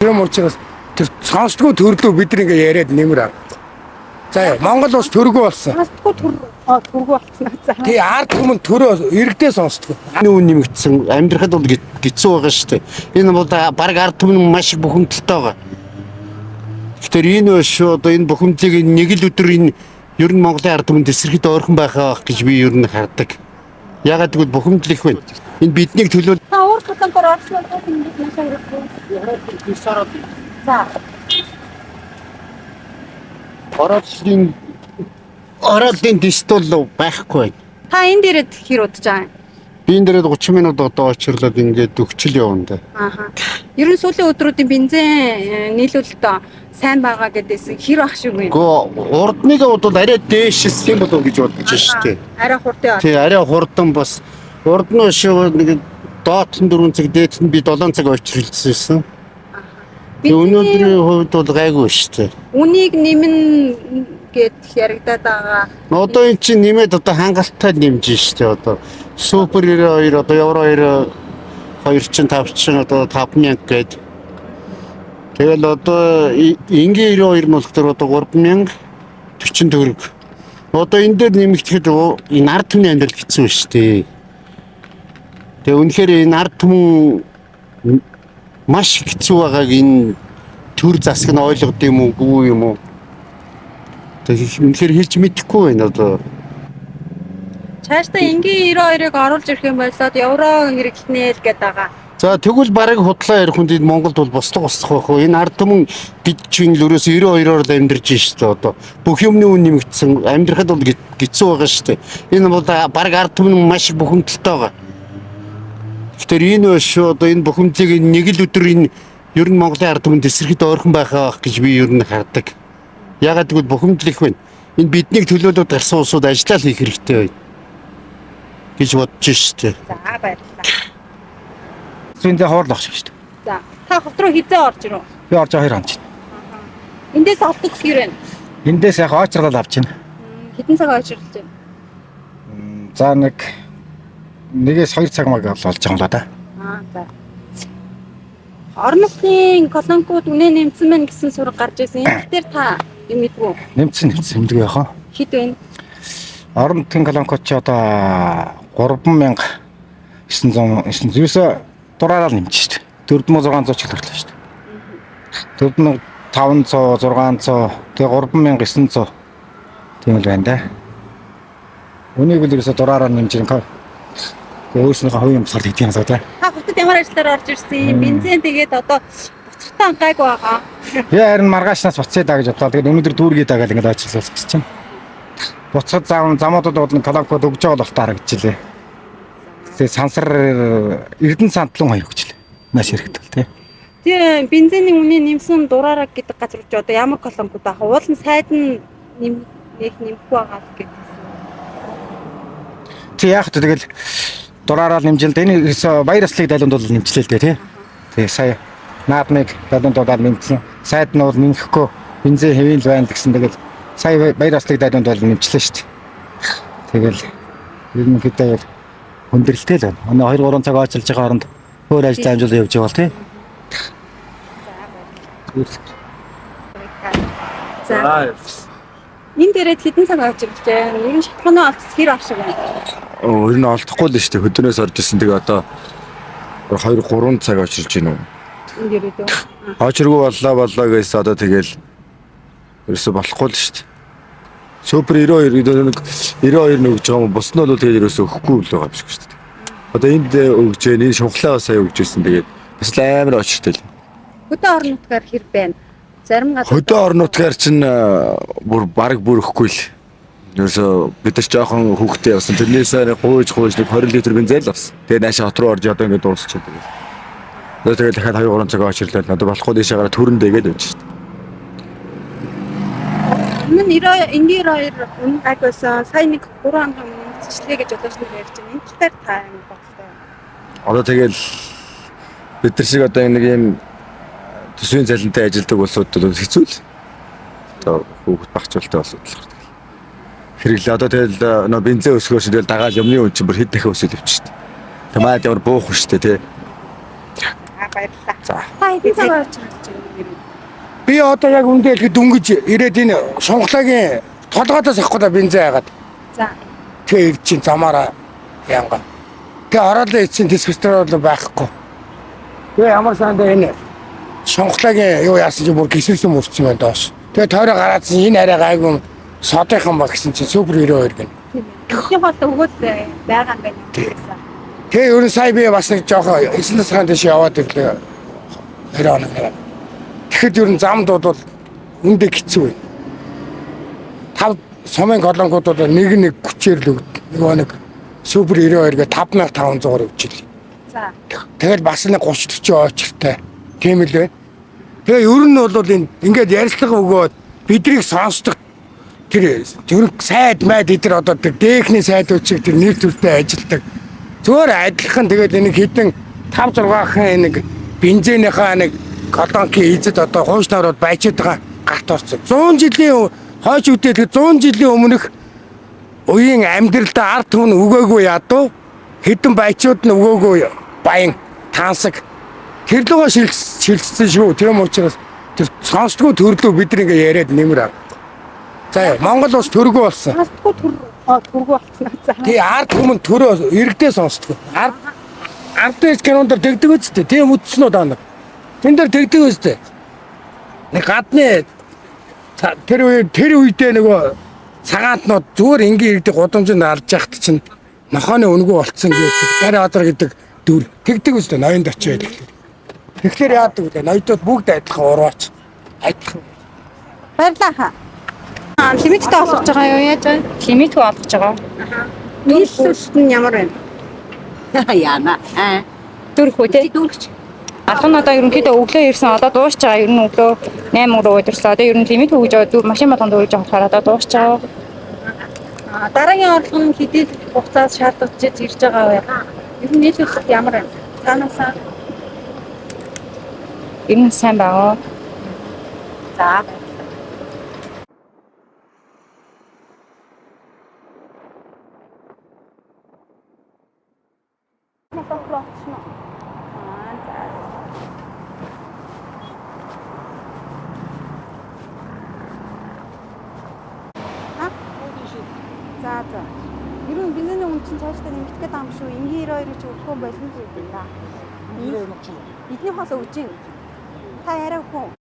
юм учраас тэр сонсдгоо төрлөө бидний ингээ яриад нэмэр аа. За Монгол бас төргөө болсон. Сонсдгоо төргөө болсон. Тий ард түмэн төрөө иргэдээ сонсдгоо. Үн нэмэгдсэн амьдрахад бол гизүү байгаа шүү дээ. Энэ бол баг ард түмэн маш их бухимдалтай байгаа. Тэгэхээр энэ биш одоо энэ бухимдлыг нэг л өдөр энэ ер нь Монголын ард түмэнд эсрэхэд ойрхон байгаа гэж би ер нь хардаг. Ягаад гэвэл бухимдал их байна. Энэ биднийг төлөөлж Та уур хатангаар орсон бол ингэж машаа хэрэггүй. За. Ороодын дистол байхгүй. Та энэ дээрээ хэр удаж байгаа юм? Би энэ дээрээ 30 минут одоо очирлоод ингээд өгчл явна. Ааха. Ер нь сүүлийн өдрүүдийн бензин нийлүүлэлт сайн байгаа гэдээс хэр ах шиг юм. Гэхдээ урдныг бол арай дээшсэн болов гэж бодож штэ. Арай хурдан. Тий, арай хурдан бас урд нь шүү нэг доот нь 4 цаг, дээд нь би 7 цаг очирлжсэн. Өнөөдрийн хувьд бол гайгүй штэ. Үнийг нэмэн гэд яригадаад байгаа. Одоо эн чинь нэмээд одоо хангалттай нэмж штэ одоо. Супер 92 одоо евро 2.5 чинь одоо 5000 гээд. Тэгэл одоо ингийн 92 нь болохоор одоо 3040 төгрөг. Одоо энэ дээр нэмэгдэхэд энэ ард түмний амьдрал хэцүү штэ. Тэгээ үнэхээр энэ ард түмэн маш хэцүү байгааг энэ төр засаг нь ойлгод юм уу юм уу? Тэгээ үнэхээр хэлж мэдэхгүй байна одоо. Цаашдаа ингийн 92-ыг оруулж ирэх юм болоод евро хэрэглэнэ л гээд байгаа. За тэгвэл бараг худлаа ярих хүнд Монголд бол бослого байх уу? Энэ ард түмэн бид чинь л өрөөс 92-оор л амьдарч штэ одоо. Бүх юмны үн нэмэгдсэн. Амьдрахад бол гизүү байгаа штэ. Энэ бол бараг ард түмэн маш их бухимдалтай байгаа. Тэгэхээр энэ биш одоо энэ бухимдлыг нэг л өдөр энэ ер нь Монголын ард түмэнд эсрэхэд ойрхон байгаа гэж би ер нь хардаг. Ягаад гэвэл бухимдал их байна. Энэ биднийг төлөөлөд гарсан улсууд ажиллаа хийх хэрэгтэй байна гэж бодож штэ. За баярлалаа. Зүйндээ хоорлох шиг шүү дээ. За та хот руу хизээ орж ирв. Би орж 2 хоног чинь. Эндээс олдох хэр байна? Эндээс яг очрлол авч байна. Хэдэн цаг очирлж байна? За нэгээс 2 цаг маг болж байгаа юм л да. За. Орон нутгийн колонкууд үнэ нэмсэн байна гэсэн сураг гарч ирсэн. Энэ дээр та юм мэдвүү? Нэмсэн хэмдэг яхаа. Хэд байна? Орон нутгийн колонкод ч одоо 3900 дураараа нэмж шүү дээ. 4600 ч гэрлээ шүү дээ. 4500, 600, тэгээ 3900 тийм л байна да. Үнийг л ерөөсө дураараа нэмж ирэн. Өөрснийхөө хувийн бусгаар хийх юм асуу та. Та хотод ямар ажлаар орж ирсэн? Бензин тэгээд одоо буцахтаа гайг байгаа. Би харин маргаашнаас буцъя даа гэж бодлоо. Тэгээд өнөөдөр дүүргээ даа гэж ингээд ажиллах гэж чинь. Буцаад замуудад бол колонкод өгж байгаа бол харагдчихлээ. Тэгээд сансар Эрдэнэ сандлан 2 өгчлээ. Маш хэрэгтэй тий. Тэгээ бензиний үнэ нэмсэн дураараа гэдэг газар ч одоо ямар колонкууд аа уулын сайд нь нэмэхгүй байгаа л гэдэг. Тий яг ч тэгэл дураараа нэмжил дээ. Энэ баяр ёслолыг дайлунд бол нэмчлээ л дээ тий. Тэгээ сая наадмыг дайлунд бол нэмсэн. Сайд нь бол нэмэхгүй бензин хэвэн л байна гэсэн тэгэл сая баяр ёслолыг дайлунд бол нэмчлээ шүү дээ. Тэгэл ерөнхийдөө хүндрэлтэй л байна. Өнөө 2-3 цаг очилж байгаа хооронд өөр ажил амжилт явж байгаа бол тий. За. Энэ дээрээ хэдэн цаг очирлж байна? Ер нь шатханы олдс хэр авшиг байна? Өөр нь олдохгүй л шүү дээ. Хөдөөнөөс орж исэн. Тэгээ одоо 2-3 цаг очирч гинөө. Энэ дээрээ дөө. Очиргүй боллоо гэсэн одоо тэгэл ерөөсө болохгүй л шүү дээ. Супер 92 нөгж байгаа юм. Бус нь бол тэгээд ерөөсө өгөхгүй л байгаа юм шиг шүү дээ. Одоо энд өгж जैन энэ шунхлаа сая өгж ирсэн. Тэгээд бас амар очиртэй л. Хөдөө орон нутгаар хэр байна? Зарим газар Хөдөө орон нутгаар чинь баг өхгүй л. Ерөөсө бид нар ч жоохон хүүхдээ явсан. Тэрнээсээ гуйж нэг 20 литр бензин л авсан. Тэгээд наашаа хот руу орж одоо ингээд дуусчихад байгаа. Тэгээд дахиад 2-3 цаг очирлаа. Надад болохгүй дэшээ гараа төрөндөө гээд байж шүү дээ. Ингийн 92 үнэ гайг байсан. Сая нэг 3 хоног нэмчихлээ гэж одоо ч ярьж байна. Энэ талаар та юм бодлоо. Одоо тэгэл бид нар шиг одоо нэг юм төсвийн цалинтай ажилладаг улсууд бол хэцүү л. Одоо хүүхэд багцуултай улсууд л. Хэрэглээ одоо тэгэл нөө бензин өсгөөс тэгэл дагаал юмны үн чинь бүр хэд дахин өсөж явчих шүү дээ. Тэмээд ямар буух шүү дээ тий. Баярлалаа. За. Та хэдэн цаг орж ирж байна? Би одоо яг үндэ ихэд дөнгөж ирээд энэ шунхлагийн толгойдоос авахгүй да бензин яагаад. За. Тэгээ ирж чинь замаараа янга. Тэгээ ороолоо эцсийн дисфестер бол байхгүй. Тэгээ ямар сандаа энэ шунхлагийн юу яасан чи бүр гисэлсэн мөрцсөн байна доош. Тэгээ тойроо гараадсан энэ арай гайгүй содынхан бол гэсэн чинь супер 92 гэнэ. Тийм бол өгөөд байгаа юм байна. Тэгээ ер нь сая би бас нэг жоохон 9 насхан дэш яваад ирлээ. 20 хоног. Тэгэхэд ер нь замдууд бол үндэ хэцүү байна. Тав сумын колонгуудууд нэг хүчээр л нөгөө нэг супер 92 гэ 5500-аар өгчлээ. За. Тэгэл бас нэг 30-40 очиртай. Тийм л байна. Тэгээ ер нь бол энэ ингээд ярилцлага өгөөд бидрийг сонсдог тэр сайд майд эдэр одоо тэр дэхний сайдууд чиг тэр нэр төртэй ажилдаг. Зүгээр адилхан тэгээд энэ хитэн 5 6хан нэг бензинийхаа нэг колонки эзэд одоо хууш нарууд байчаад байгаа гарт орсон. 100 жилийн хойш үдээд 100 жилийн өмнөх үеийн амьдралдаа ард түмэн өгөөгүй ядуу хитэн байчууд нь өгөөгүй баян таансаг тэр лугаа шилжсэн шүү. Тийм учраас тэр сонсдгоо төрлөө бид нэг яриад нэмэр ав. За Монгол улс төргөө болсон. Сонсдгоо төргөө болсон. За. Тий ард түмэн төрөө иргэдээ сонсдгоо. Ардын кинонд тэгдэг үстэй. Тийм үтснүүд аа. Тэн дээр тэгдэг үстэй. Нэг гадны тэр үедээ нөгөө цагаатнууд зүгээр ингийн иргэдэг гудамжинд алж яхад чинь нохооны өнгөө болцсон гэдэг гари адар гэдэг дүр тэгдэг үстэй ноёнд очиод. Тэгэхээр яадаг вэ? Ноёдод бүгд адилхан урууч. Адилхан. Баярлаа хаа. Лимиттэй олгож байгаа юу яаж вэ? Лимитгүй олгож байгаа. Нийтлэлт нь ямар байна? Яна. Дөрөх үү те? Дөрөгч. Алх нь одоо ерөнхийдөө өглөө ирсэн одоо дуусч байгаа. Ер нь өглөө 8 руу удирслаа. Одоо ер нь лимит хөгж байгаа. Машин болгонд үрж авахаар одоо дуусч байгаа. Дараагийн орлого нь хэдий хугацаас шаардлагач ирж байгаа вэ? Ер нь нийтлэлт ямар байна? Цаанаасаа Ер нь сайн байгаа. за. За. Ер нь бензиний үн чинь цаашдаа нэмэгдэх гэдэг юм шүү. Энгийн 92 ч өгөхгүй байсан л үү дээ. Эдний хоол өгч гин. Та яриа өгөх үү?